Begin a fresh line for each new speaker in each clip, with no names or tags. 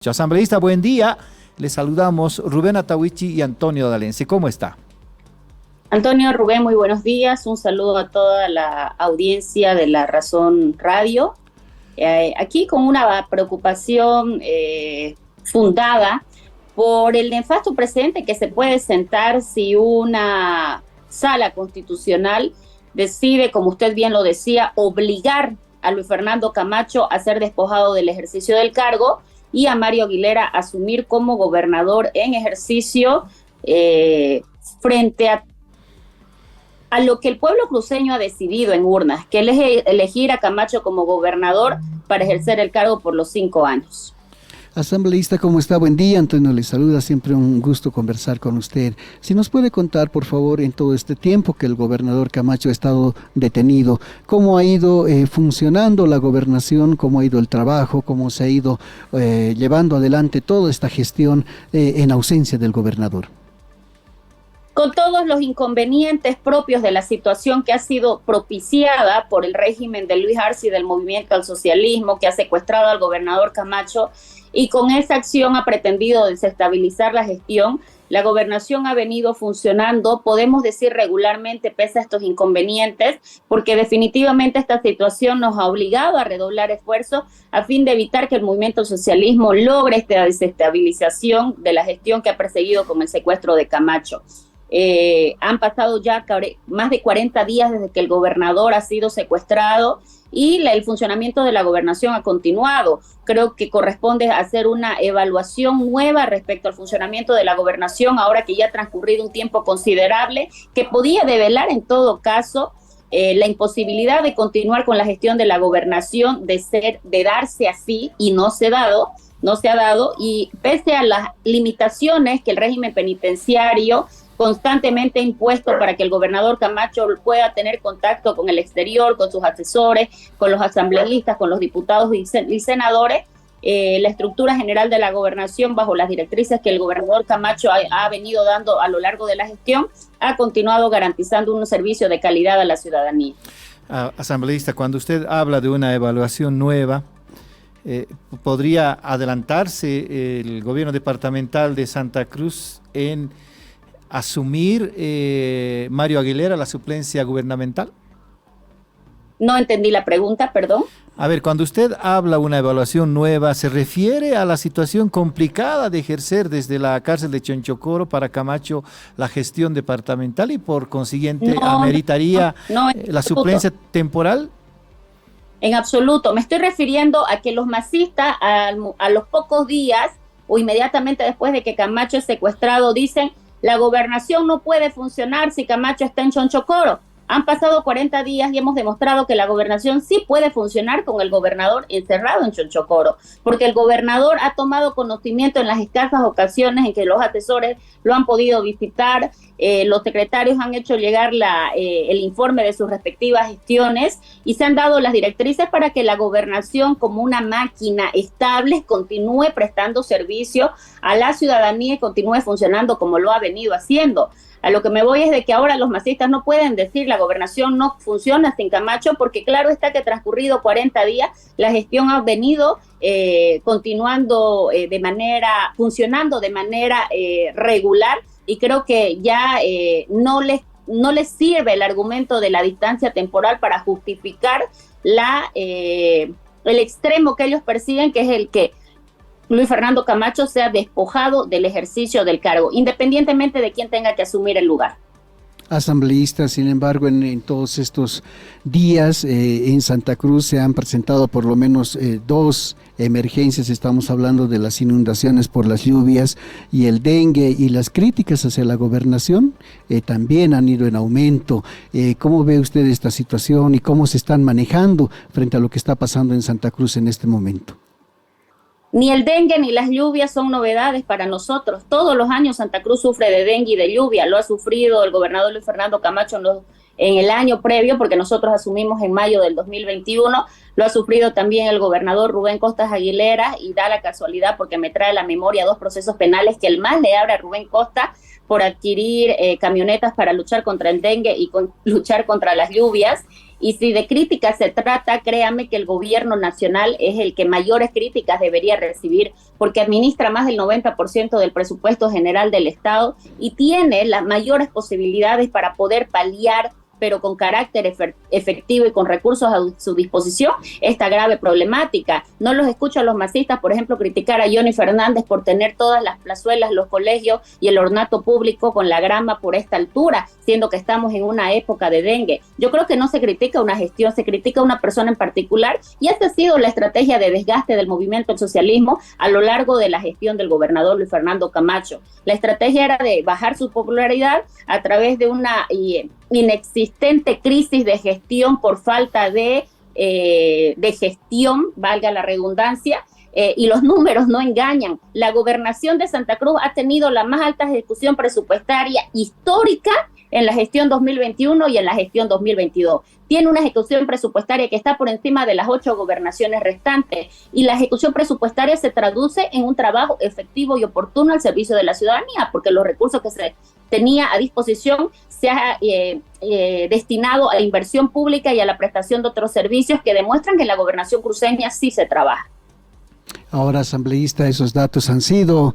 Asambleísta, buen día. Les saludamos Rubén Atahuichi y Antonio Dalense. ¿Cómo está?
Antonio, Rubén, muy buenos días. Un saludo a toda la audiencia de La Razón Radio. Aquí con una preocupación fundada por el nefasto precedente que se puede sentar si una sala constitucional decide, como usted bien lo decía, obligar a Luis Fernando Camacho a ser despojado del ejercicio del cargo y a Mario Aguilera a asumir como gobernador en ejercicio frente a lo que el pueblo cruceño ha decidido en urnas, que es elegir a Camacho como gobernador para ejercer el cargo por los 5 años.
Asambleísta, ¿cómo está? Buen día, Antonio le saluda, siempre un gusto conversar con usted. Si nos puede contar, por favor, en todo este tiempo que el gobernador Camacho ha estado detenido, ¿cómo ha ido funcionando la gobernación, cómo ha ido el trabajo, cómo se ha ido llevando adelante toda esta gestión en ausencia del gobernador?
Con todos los inconvenientes propios de la situación que ha sido propiciada por el régimen de Luis Arce y del movimiento al socialismo, que ha secuestrado al gobernador Camacho, y con esa acción ha pretendido desestabilizar la gestión, la gobernación ha venido funcionando, podemos decir regularmente, pese a estos inconvenientes, porque definitivamente esta situación nos ha obligado a redoblar esfuerzos a fin de evitar que el movimiento al socialismo logre esta desestabilización de la gestión que ha perseguido con el secuestro de Camacho. Han pasado ya más de 40 días desde que el gobernador ha sido secuestrado y el funcionamiento de la gobernación ha continuado. Creo que corresponde hacer una evaluación nueva respecto al funcionamiento de la gobernación, ahora que ya ha transcurrido un tiempo considerable, que podía develar en todo caso la imposibilidad de continuar con la gestión de la gobernación, de darse así, y no se ha dado, y pese a las limitaciones que el régimen penitenciario constantemente impuesto para que el gobernador Camacho pueda tener contacto con el exterior, con sus asesores, con los asambleístas, con los diputados y senadores, la estructura general de la gobernación, bajo las directrices que el gobernador Camacho ha venido dando a lo largo de la gestión, ha continuado garantizando un servicio de calidad a la ciudadanía.
Asambleísta, cuando usted habla de una evaluación nueva, ¿podría adelantarse el gobierno departamental de Santa Cruz en asumir Mario Aguilera la suplencia gubernamental?
No entendí la pregunta, perdón.
A ver, cuando usted habla de una evaluación nueva, ¿se refiere a la situación complicada de ejercer desde la cárcel de Chonchocoro para Camacho la gestión departamental y por consiguiente ameritaría la suplencia temporal?
En absoluto. Me estoy refiriendo a que los masistas a los pocos días o inmediatamente después de que Camacho es secuestrado dicen: la gobernación no puede funcionar si Camacho está en Chonchocoro. Han pasado 40 días y hemos demostrado que la gobernación sí puede funcionar con el gobernador encerrado en Chonchocoro, porque el gobernador ha tomado conocimiento en las escasas ocasiones en que los asesores lo han podido visitar, los secretarios han hecho llegar el informe de sus respectivas gestiones y se han dado las directrices para que la gobernación, como una máquina estable, continúe prestando servicio a la ciudadanía y continúe funcionando como lo ha venido haciendo. A lo que me voy es de que ahora los masistas no pueden decir la gobernación no funciona sin Camacho, porque claro está que transcurrido 40 días, la gestión ha venido continuando funcionando de manera regular, y creo que ya no les sirve el argumento de la distancia temporal para justificar el extremo que ellos persiguen, que es el que Luis Fernando Camacho sea despojado del ejercicio del cargo, independientemente de quién tenga que asumir el lugar.
Asambleísta, sin embargo, en todos estos días en Santa Cruz se han presentado por lo menos 2 emergencias. Estamos hablando de las inundaciones por las lluvias y el dengue, y las críticas hacia la gobernación también han ido en aumento. ¿Cómo ve usted esta situación y cómo se están manejando frente a lo que está pasando en Santa Cruz en este momento?
Ni el dengue ni las lluvias son novedades para nosotros. Todos los años Santa Cruz sufre de dengue y de lluvia. Lo ha sufrido el gobernador Luis Fernando Camacho en el año previo, porque nosotros asumimos en mayo del 2021. Lo ha sufrido también el gobernador Rubén Costas Aguilera, y da la casualidad, porque me trae a la memoria 2 procesos penales que el MAS le abre a Rubén Costa por adquirir camionetas para luchar contra el dengue y luchar contra las lluvias. Y si de críticas se trata, créame que el gobierno nacional es el que mayores críticas debería recibir, porque administra más del 90% del presupuesto general del Estado y tiene las mayores posibilidades para poder paliar, pero con carácter efectivo y con recursos a su disposición, esta grave problemática. No los escucho a los masistas, por ejemplo, criticar a Johnny Fernández por tener todas las plazuelas, los colegios y el ornato público con la grama por esta altura, siendo que estamos en una época de dengue. Yo creo que no se critica una gestión, se critica a una persona en particular, y esta ha sido la estrategia de desgaste del movimiento al socialismo a lo largo de la gestión del gobernador Luis Fernando Camacho. La estrategia era de bajar su popularidad a través de una inexistente crisis de gestión por falta de gestión, valga la redundancia, y los números no engañan. La gobernación de Santa Cruz ha tenido la más alta ejecución presupuestaria histórica en la gestión 2021 y en la gestión 2022. Tiene una ejecución presupuestaria que está por encima de las 8 gobernaciones restantes, y la ejecución presupuestaria se traduce en un trabajo efectivo y oportuno al servicio de la ciudadanía, porque los recursos que se tenía a disposición se ha destinado a la inversión pública y a la prestación de otros servicios que demuestran que en la gobernación cruceña sí se trabaja.
Ahora, asambleísta, esos datos han sido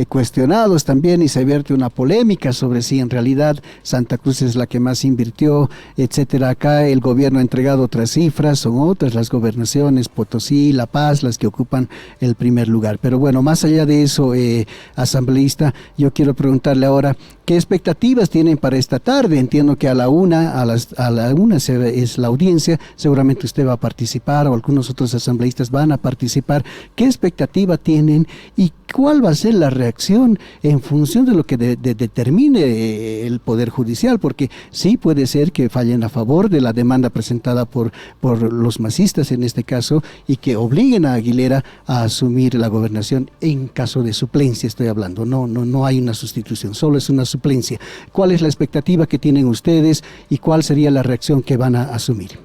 cuestionados también y se vierte una polémica sobre si en realidad Santa Cruz es la que más invirtió, etcétera. Acá el gobierno ha entregado otras cifras, son otras las gobernaciones, Potosí, La Paz, las que ocupan el primer lugar. Pero bueno, más allá de eso, asambleísta, yo quiero preguntarle ahora, ¿qué expectativas tienen para esta tarde? Entiendo que a la una es la audiencia, seguramente usted va a participar o algunos otros asambleístas van a participar. ¿Qué expectativa tienen y cuál va a ser la reacción en función de lo que determine el Poder Judicial? Porque sí puede ser que fallen a favor de la demanda presentada por los masistas en este caso y que obliguen a Aguilera a asumir la gobernación en caso de suplencia, estoy hablando. No hay una sustitución, solo es una suplencia. ¿Cuál es la expectativa que tienen ustedes y cuál sería la reacción que van a asumir?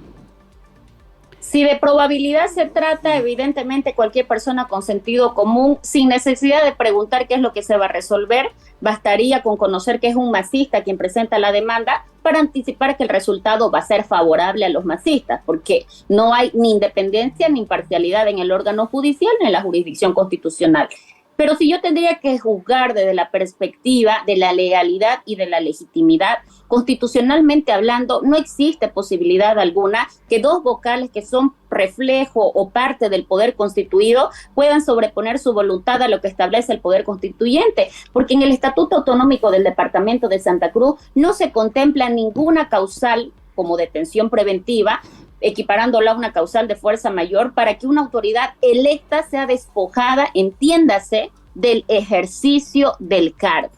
Si de probabilidad se trata, evidentemente cualquier persona con sentido común, sin necesidad de preguntar qué es lo que se va a resolver, bastaría con conocer que es un masista quien presenta la demanda para anticipar que el resultado va a ser favorable a los masistas, porque no hay ni independencia ni imparcialidad en el órgano judicial ni en la jurisdicción constitucional. Pero si yo tendría que juzgar desde la perspectiva de la legalidad y de la legitimidad, constitucionalmente hablando, no existe posibilidad alguna que dos vocales que son reflejo o parte del poder constituido puedan sobreponer su voluntad a lo que establece el poder constituyente, porque en el Estatuto Autonómico del Departamento de Santa Cruz no se contempla ninguna causal como detención preventiva, equiparándola a una causal de fuerza mayor, para que una autoridad electa sea despojada, entiéndase, del ejercicio del cargo.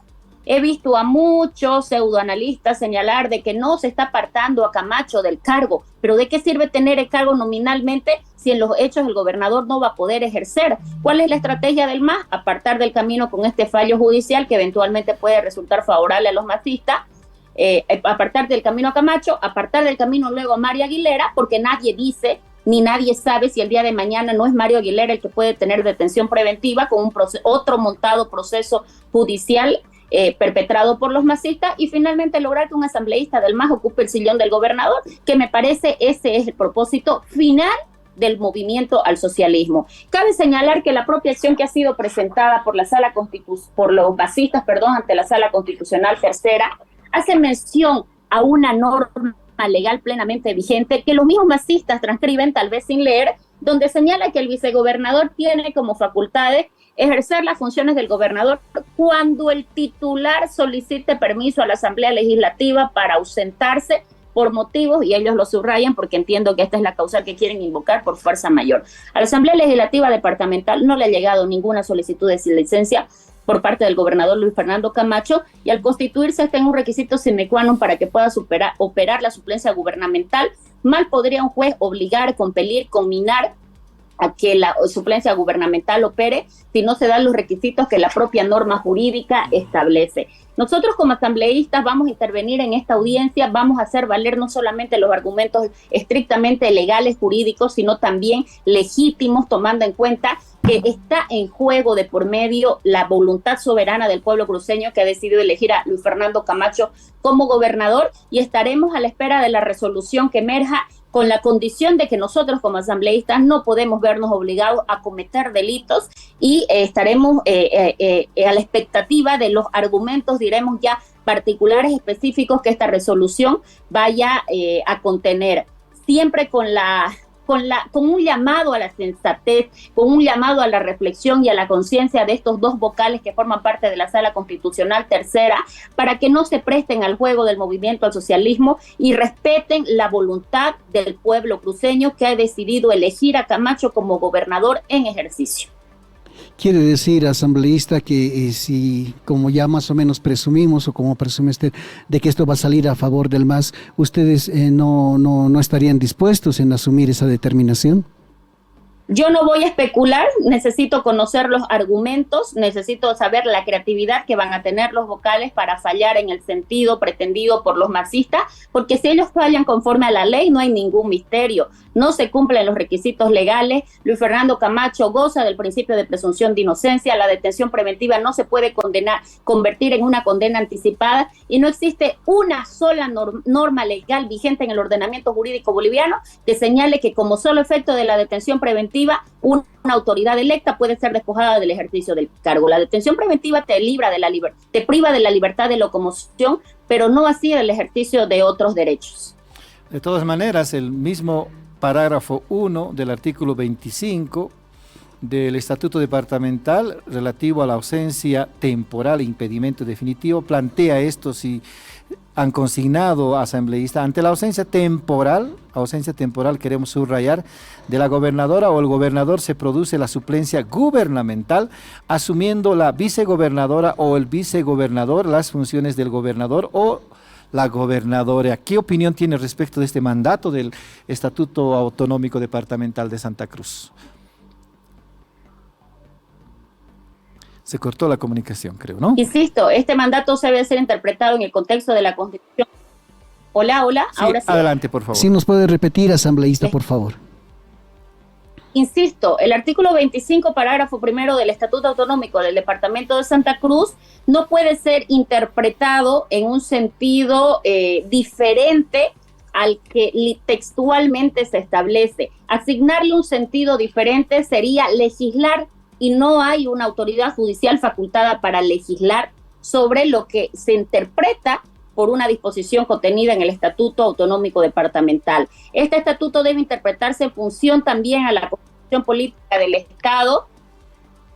He visto a muchos pseudoanalistas señalar de que no se está apartando a Camacho del cargo, pero ¿de qué sirve tener el cargo nominalmente si en los hechos el gobernador no va a poder ejercer? ¿Cuál es la estrategia del MAS? Apartar del camino con este fallo judicial que eventualmente puede resultar favorable a los masistas, apartar del camino a Camacho, apartar del camino luego a Mario Aguilera, porque nadie dice ni nadie sabe si el día de mañana no es Mario Aguilera el que puede tener detención preventiva con otro montado proceso judicial perpetrado por los masistas, y finalmente lograr que un asambleísta del MAS ocupe el sillón del gobernador, que me parece ese es el propósito final del movimiento al socialismo. Cabe señalar que la propia acción que ha sido presentada por los masistas, ante la Sala Constitucional Tercera, hace mención a una norma legal plenamente vigente que los mismos masistas transcriben, tal vez sin leer, donde señala que el vicegobernador tiene como facultades ejercer las funciones del gobernador cuando el titular solicite permiso a la Asamblea Legislativa para ausentarse por motivos, y ellos lo subrayan porque entiendo que esta es la causal que quieren invocar, por fuerza mayor. A la Asamblea Legislativa Departamental no le ha llegado ninguna solicitud de licencia por parte del gobernador Luis Fernando Camacho, y al constituirse está en un requisito sine qua non para que pueda operar la suplencia gubernamental. Mal podría un juez obligar, compelir, comminar a que la suplencia gubernamental opere si no se dan los requisitos que la propia norma jurídica establece. Nosotros como asambleístas vamos a intervenir en esta audiencia, vamos a hacer valer no solamente los argumentos estrictamente legales, jurídicos, sino también legítimos, tomando en cuenta que está en juego de por medio la voluntad soberana del pueblo cruceño que ha decidido elegir a Luis Fernando Camacho como gobernador, y estaremos a la espera de la resolución que emerja con la condición de que nosotros como asambleístas no podemos vernos obligados a cometer delitos y estaremos a la expectativa de los argumentos, diremos ya, particulares específicos que esta resolución vaya a contener, siempre con un llamado a la sensatez, con un llamado a la reflexión y a la conciencia de estos dos vocales que forman parte de la Sala Constitucional Tercera, para que no se presten al juego del movimiento al socialismo y respeten la voluntad del pueblo cruceño que ha decidido elegir a Camacho como gobernador en ejercicio.
Quiere decir, asambleísta, que si, como ya más o menos presumimos, o como presume usted, de que esto va a salir a favor del MAS, ¿ustedes no estarían dispuestos en asumir esa determinación?
Yo no voy a especular, necesito conocer los argumentos, necesito saber la creatividad que van a tener los vocales para fallar en el sentido pretendido por los masistas, porque si ellos fallan conforme a la ley no hay ningún misterio, no se cumplen los requisitos legales. Luis Fernando Camacho goza del principio de presunción de inocencia, la detención preventiva no se puede convertir en una condena anticipada y no existe una sola norma legal vigente en el ordenamiento jurídico boliviano que señale que como solo efecto de la detención preventiva una autoridad electa puede ser despojada del ejercicio del cargo. La detención preventiva te priva de la libertad de locomoción, pero no así del ejercicio de otros derechos.
De todas maneras, el mismo parágrafo 1 del artículo 25 del Estatuto Departamental relativo a la ausencia temporal e impedimento definitivo plantea esto: si han consignado asambleísta ante la ausencia temporal queremos subrayar, de la gobernadora o el gobernador, se produce la suplencia gubernamental, asumiendo la vicegobernadora o el vicegobernador las funciones del gobernador o la gobernadora. ¿Qué opinión tiene respecto de este mandato del Estatuto Autonómico Departamental de Santa Cruz? Se cortó la comunicación, creo, ¿no?
Insisto, este mandato se debe ser interpretado en el contexto de la Constitución. Hola,
Sí,
ahora sí.
Adelante, por favor.
Sí, nos puede repetir, asambleísta, por favor.
Insisto, el artículo 25, parágrafo primero del Estatuto Autonómico del Departamento de Santa Cruz no puede ser interpretado en un sentido diferente al que textualmente se establece. Asignarle un sentido diferente sería legislar, y no hay una autoridad judicial facultada para legislar sobre lo que se interpreta por una disposición contenida en el Estatuto Autonómico Departamental. Este estatuto debe interpretarse en función también a la Constitución Política del Estado,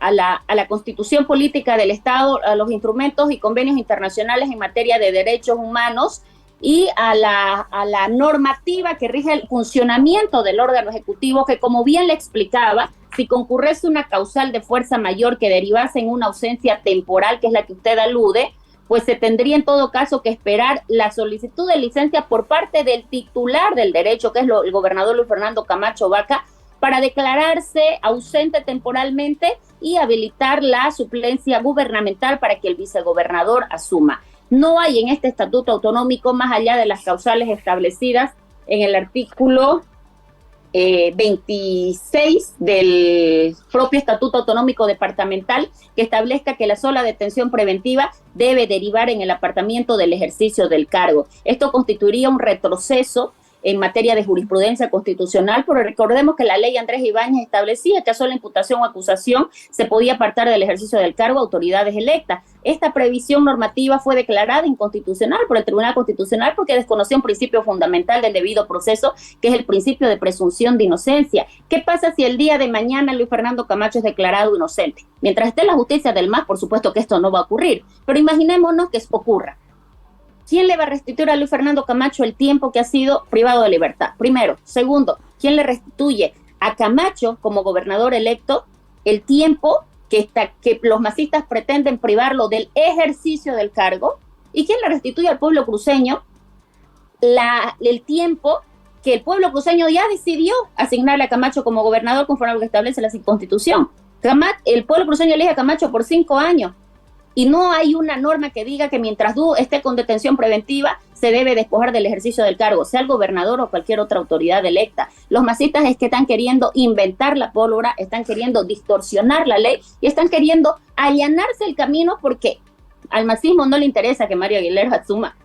a la Constitución Política del Estado, a los instrumentos y convenios internacionales en materia de derechos humanos y a la normativa que rige el funcionamiento del órgano ejecutivo, que, como bien le explicaba, si concurriese una causal de fuerza mayor que derivase en una ausencia temporal, que es la que usted alude, pues se tendría en todo caso que esperar la solicitud de licencia por parte del titular del derecho, que es el gobernador Luis Fernando Camacho Vaca, para declararse ausente temporalmente y habilitar la suplencia gubernamental para que el vicegobernador asuma. No hay en este estatuto autonómico, más allá de las causales establecidas en el artículo 26 del propio Estatuto Autonómico Departamental, que establezca que la sola detención preventiva debe derivar en el apartamiento del ejercicio del cargo. Esto constituiría un retroceso en materia de jurisprudencia constitucional, pero recordemos que la ley Andrés Ibáñez establecía que a sola imputación o acusación se podía apartar del ejercicio del cargo autoridades electas. Esta previsión normativa fue declarada inconstitucional por el Tribunal Constitucional porque desconocía un principio fundamental del debido proceso, que es el principio de presunción de inocencia. ¿Qué pasa si el día de mañana Luis Fernando Camacho es declarado inocente? Mientras esté la justicia del MAS, por supuesto que esto no va a ocurrir, pero imaginémonos que ocurra. ¿Quién le va a restituir a Luis Fernando Camacho el tiempo que ha sido privado de libertad? Primero. Segundo, ¿quién le restituye a Camacho como gobernador electo el tiempo que los masistas pretenden privarlo del ejercicio del cargo? ¿Y quién le restituye al pueblo cruceño el tiempo que el pueblo cruceño ya decidió asignarle a Camacho como gobernador conforme a lo que establece la Constitución? El pueblo cruceño elige a Camacho por 5 años. Y no hay una norma que diga que mientras esté con detención preventiva se debe despojar del ejercicio del cargo, sea el gobernador o cualquier otra autoridad electa. Los masistas es que están queriendo inventar la pólvora, están queriendo distorsionar la ley y están queriendo allanarse el camino porque al masismo no le interesa que Mario Aguilera asuma.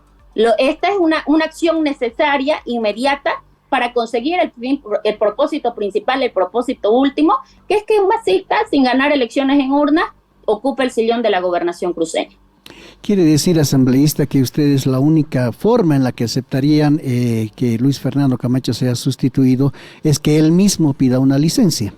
Esta es una acción necesaria, inmediata, para conseguir el propósito principal, el propósito último, que es que un masista, sin ganar elecciones en urnas, ocupe el sillón de la gobernación cruceña.
Quiere decir, asambleísta, que ustedes la única forma en la que aceptarían que Luis Fernando Camacho sea sustituido es que él mismo pida una licencia.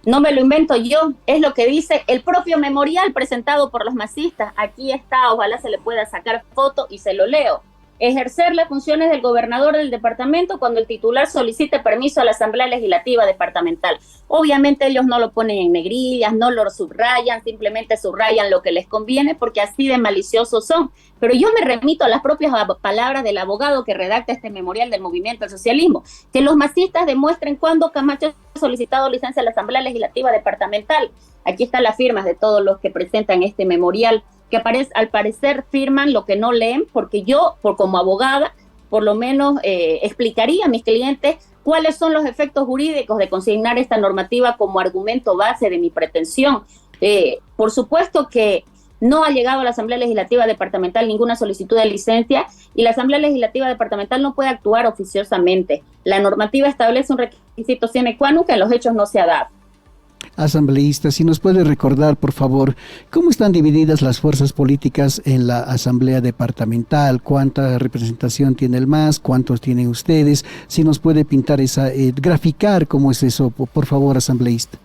No me lo invento yo, es lo que dice el propio memorial presentado por los masistas. Aquí está, ojalá se le pueda sacar foto y se lo leo. Ejercer las funciones del gobernador del departamento cuando el titular solicite permiso a la Asamblea Legislativa Departamental. Obviamente ellos no lo ponen en negrillas, no lo subrayan, simplemente subrayan lo que les conviene porque así de maliciosos son. Pero yo me remito a las propias palabras del abogado que redacta este memorial del Movimiento al Socialismo, que los masistas demuestren cuándo Camacho ha solicitado licencia a la Asamblea Legislativa Departamental. Aquí están las firmas de todos los que presentan este memorial, que al parecer firman lo que no leen, porque yo, como abogada, por lo menos explicaría a mis clientes cuáles son los efectos jurídicos de consignar esta normativa como argumento base de mi pretensión. Por supuesto que no ha llegado a la Asamblea Legislativa Departamental ninguna solicitud de licencia y la Asamblea Legislativa Departamental no puede actuar oficiosamente. La normativa establece un requisito sine qua non que en los hechos no se ha dado.
Asambleísta, si nos puede recordar, por favor, cómo están divididas las fuerzas políticas en la Asamblea Departamental, cuánta representación tiene el MAS, cuántos tienen ustedes, si nos puede pintar graficar cómo es eso, por favor, asambleísta.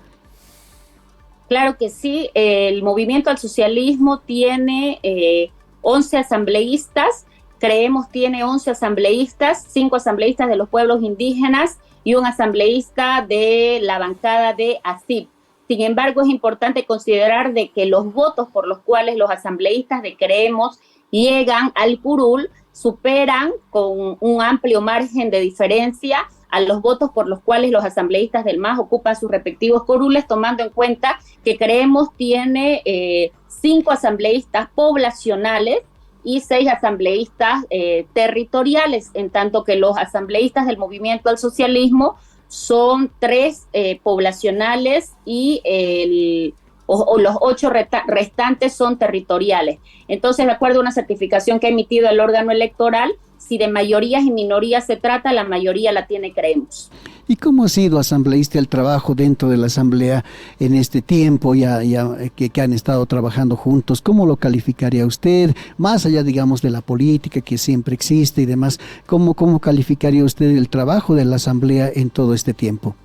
Claro que sí, el Movimiento al Socialismo tiene 11 asambleístas, Creemos tiene 11 asambleístas, 5 asambleístas de los pueblos indígenas y un asambleísta de la bancada de ASIP. Sin embargo, es importante considerar de que los votos por los cuales los asambleístas de Creemos llegan al curul superan con un amplio margen de diferencia a los votos por los cuales los asambleístas del MAS ocupan sus respectivos curules, tomando en cuenta que Creemos tiene 5 asambleístas poblacionales y 6 asambleístas territoriales, en tanto que los asambleístas del Movimiento al Socialismo son 3 poblacionales y los 8 restantes son territoriales. Entonces, de acuerdo a una certificación que ha emitido el órgano electoral, si de mayorías y minorías se trata, la mayoría la tiene Creemos.
¿Y cómo ha sido, asambleísta, el trabajo dentro de la Asamblea en este tiempo que han estado trabajando juntos? ¿Cómo lo calificaría usted? Más allá, digamos, de la política que siempre existe y demás, ¿cómo calificaría usted el trabajo de la Asamblea en todo este tiempo?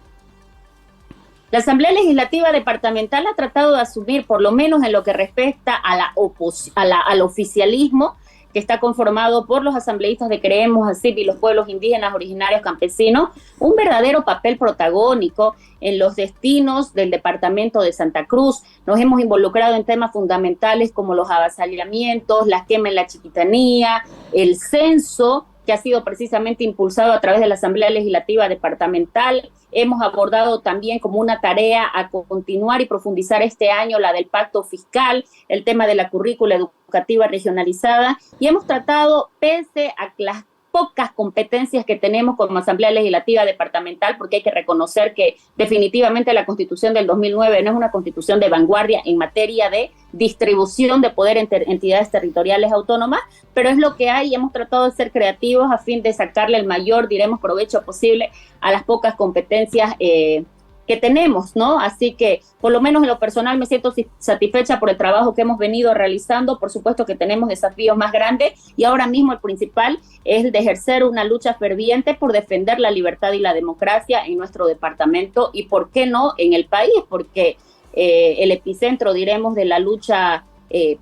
La Asamblea Legislativa Departamental ha tratado de asumir, por lo menos en lo que respecta al oficialismo, que está conformado por los asambleístas de Creemos, ASIP y los pueblos indígenas originarios campesinos, un verdadero papel protagónico en los destinos del departamento de Santa Cruz. Nos hemos involucrado en temas fundamentales como los avasallamientos, la quema en la Chiquitanía, el censo, que ha sido precisamente impulsado a través de la Asamblea Legislativa Departamental. Hemos abordado también como una tarea a continuar y profundizar este año la del pacto fiscal, el tema de la currícula educativa regionalizada, y hemos tratado, pese a las pocas competencias que tenemos como Asamblea Legislativa Departamental, porque hay que reconocer que definitivamente la Constitución del 2009 no es una constitución de vanguardia en materia de distribución de poder entre entidades territoriales autónomas, pero es lo que hay y hemos tratado de ser creativos a fin de sacarle el mayor, diremos, provecho posible a las pocas competencias que tenemos, ¿no? Así que, por lo menos en lo personal, me siento satisfecha por el trabajo que hemos venido realizando. Por supuesto que tenemos desafíos más grandes y ahora mismo el principal es el de ejercer una lucha ferviente por defender la libertad y la democracia en nuestro departamento y, ¿por qué no?, en el país, porque el epicentro, diremos, de la lucha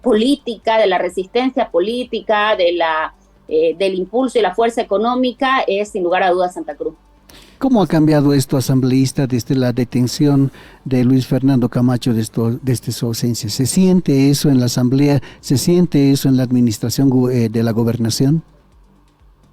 política, de la resistencia política, del impulso y la fuerza económica es, sin lugar a dudas, Santa Cruz.
¿Cómo ha cambiado esto, asambleísta, desde la detención de Luis Fernando Camacho desde su ausencia? ¿Se siente eso en la Asamblea? ¿Se siente eso en la administración de la gobernación?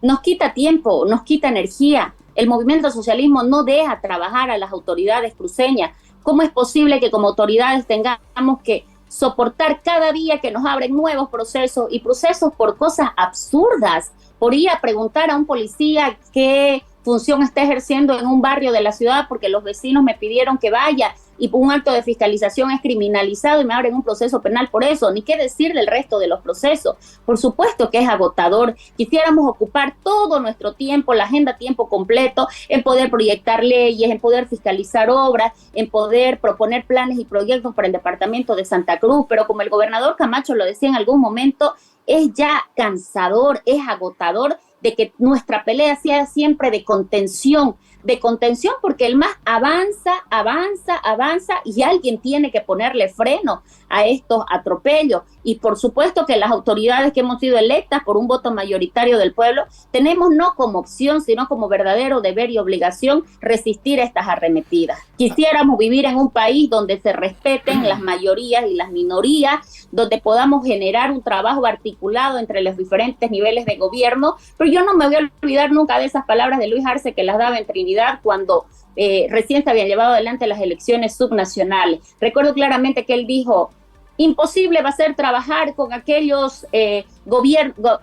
Nos quita tiempo, nos quita energía. El Movimiento al Socialismo no deja trabajar a las autoridades cruceñas. ¿Cómo es posible que como autoridades tengamos que soportar cada día que nos abren nuevos procesos y procesos por cosas absurdas? Por ir a preguntar a un policía qué función está ejerciendo en un barrio de la ciudad porque los vecinos me pidieron que vaya. y un acto de fiscalización es criminalizado y me abren un proceso penal por eso, ni qué decir del resto de los procesos. Por supuesto que es agotador. Quisiéramos ocupar todo nuestro tiempo, la agenda a tiempo completo, en poder proyectar leyes, en poder fiscalizar obras, en poder proponer planes y proyectos para el departamento de Santa Cruz, pero como el gobernador Camacho lo decía en algún momento, es ya cansador, es agotador de que nuestra pelea sea siempre de contención porque el MAS avanza y alguien tiene que ponerle freno a estos atropellos. Y por supuesto que las autoridades que hemos sido electas por un voto mayoritario del pueblo, tenemos no como opción, sino como verdadero deber y obligación resistir a estas arremetidas. Quisiéramos vivir en un país donde se respeten las mayorías y las minorías, donde podamos generar un trabajo articulado entre los diferentes niveles de gobierno, pero yo no me voy a olvidar nunca de esas palabras de Luis Arce que las daba en Trinidad cuando recién se habían llevado adelante las elecciones subnacionales. Recuerdo claramente que él dijo: imposible va a ser trabajar con aquellos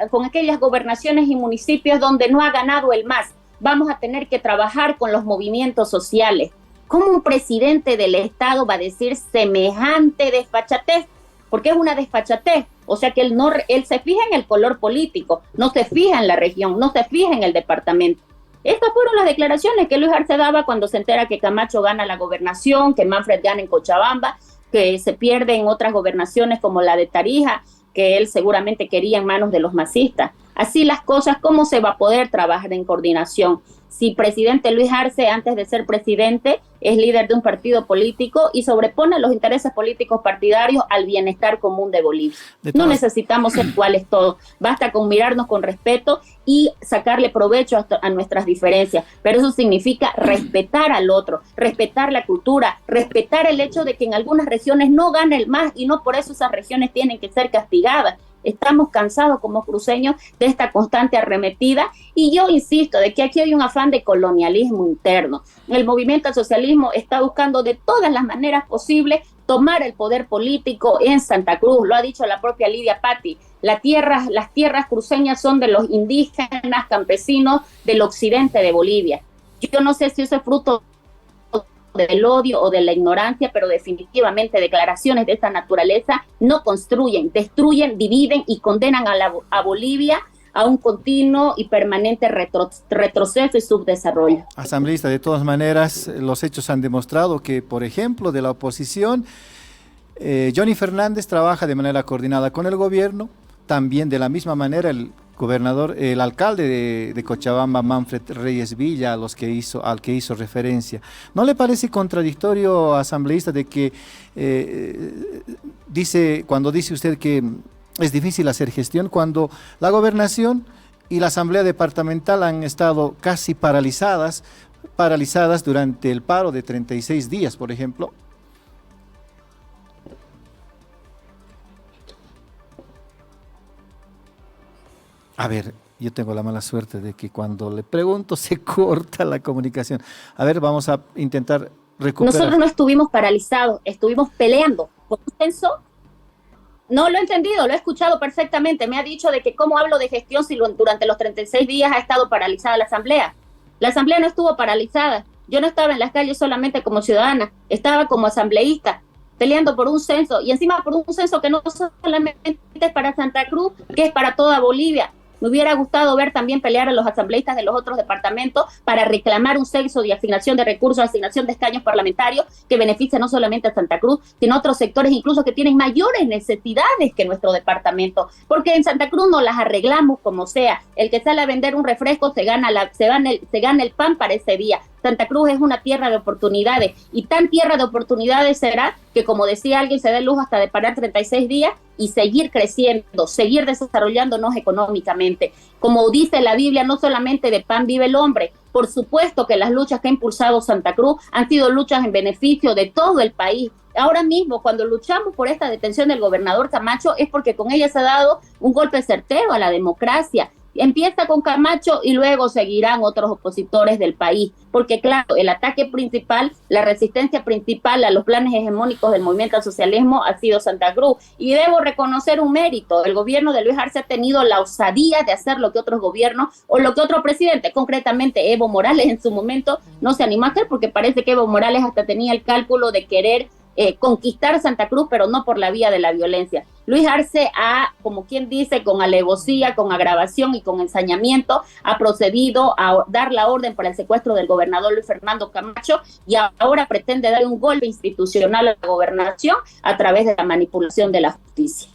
con aquellas gobernaciones y municipios donde no ha ganado el MAS. Vamos a tener que trabajar con los movimientos sociales. ¿Cómo un presidente del Estado va a decir semejante desfachatez? Porque es una desfachatez. O sea que él se fija en el color político, no se fija en la región, no se fija en el departamento. Estas fueron las declaraciones que Luis Arce daba cuando se entera que Camacho gana la gobernación, que Manfred gana en Cochabamba, que se pierde en otras gobernaciones como la de Tarija, que él seguramente quería en manos de los masistas. Así las cosas, ¿cómo se va a poder trabajar en coordinación? Si presidente Luis Arce, antes de ser presidente, es líder de un partido político y sobrepone los intereses políticos partidarios al bienestar común de Bolivia. No necesitamos ser iguales todos, basta con mirarnos con respeto y sacarle provecho a nuestras diferencias, pero eso significa respetar al otro, respetar la cultura, respetar el hecho de que en algunas regiones no gana el MAS y no por eso esas regiones tienen que ser castigadas. Estamos cansados como cruceños de esta constante arremetida y yo insisto de que aquí hay un afán de colonialismo interno. El movimiento al socialismo está buscando de todas las maneras posibles tomar el poder político en Santa Cruz, lo ha dicho la propia Lidia Patti. Las tierras cruceñas son de los indígenas campesinos del occidente de Bolivia. Yo no sé si eso es fruto del odio o de la ignorancia, pero definitivamente declaraciones de esta naturaleza no construyen, destruyen, dividen y condenan a Bolivia a un continuo y permanente retroceso y subdesarrollo.
Asambleísta, de todas maneras, los hechos han demostrado que, por ejemplo, de la oposición, Johnny Fernández trabaja de manera coordinada con el gobierno, también de la misma manera el alcalde de Cochabamba, Manfred Reyes Villa, al que hizo referencia. ¿No le parece contradictorio, asambleísta, de que cuando dice usted que es difícil hacer gestión, cuando la gobernación y la asamblea departamental han estado casi paralizadas durante el paro de 36 días, por ejemplo? A ver, yo tengo la mala suerte de que cuando le pregunto se corta la comunicación. A ver, vamos a intentar recuperar.
Nosotros no estuvimos paralizados, estuvimos peleando por un censo. No lo he entendido, lo he escuchado perfectamente. Me ha dicho de que cómo hablo de gestión si durante los 36 días ha estado paralizada la asamblea. La asamblea no estuvo paralizada. Yo no estaba en las calles solamente como ciudadana, estaba como asambleísta, peleando por un censo, y encima por un censo que no solamente es para Santa Cruz, que es para toda Bolivia. Me hubiera gustado ver también pelear a los asambleístas de los otros departamentos para reclamar un censo de asignación de recursos, asignación de escaños parlamentarios que beneficia no solamente a Santa Cruz, sino a otros sectores incluso que tienen mayores necesidades que nuestro departamento. Porque en Santa Cruz nos las arreglamos como sea. El que sale a vender un refresco se gana el pan para ese día. Santa Cruz es una tierra de oportunidades y tan tierra de oportunidades será que, como decía alguien, se dé el lujo hasta de parar 36 días y seguir creciendo, seguir desarrollándonos económicamente. Como dice la Biblia, no solamente de pan vive el hombre. Por supuesto que las luchas que ha impulsado Santa Cruz han sido luchas en beneficio de todo el país. Ahora mismo, cuando luchamos por esta detención del gobernador Camacho, es porque con ella se ha dado un golpe certero a la democracia. Empieza con Camacho y luego seguirán otros opositores del país, porque claro, el ataque principal, la resistencia principal a los planes hegemónicos del movimiento al socialismo ha sido Santa Cruz, y debo reconocer un mérito: el gobierno de Luis Arce ha tenido la osadía de hacer lo que otros gobiernos o lo que otro presidente, concretamente Evo Morales en su momento, no se animó a hacer, porque parece que Evo Morales hasta tenía el cálculo de querer conquistar Santa Cruz, pero no por la vía de la violencia. Luis Arce ha, como quien dice, con alevosía, con agravación y con ensañamiento, ha procedido a dar la orden para el secuestro del gobernador Luis Fernando Camacho, y ahora pretende dar un golpe institucional a la gobernación a través de la manipulación de la justicia.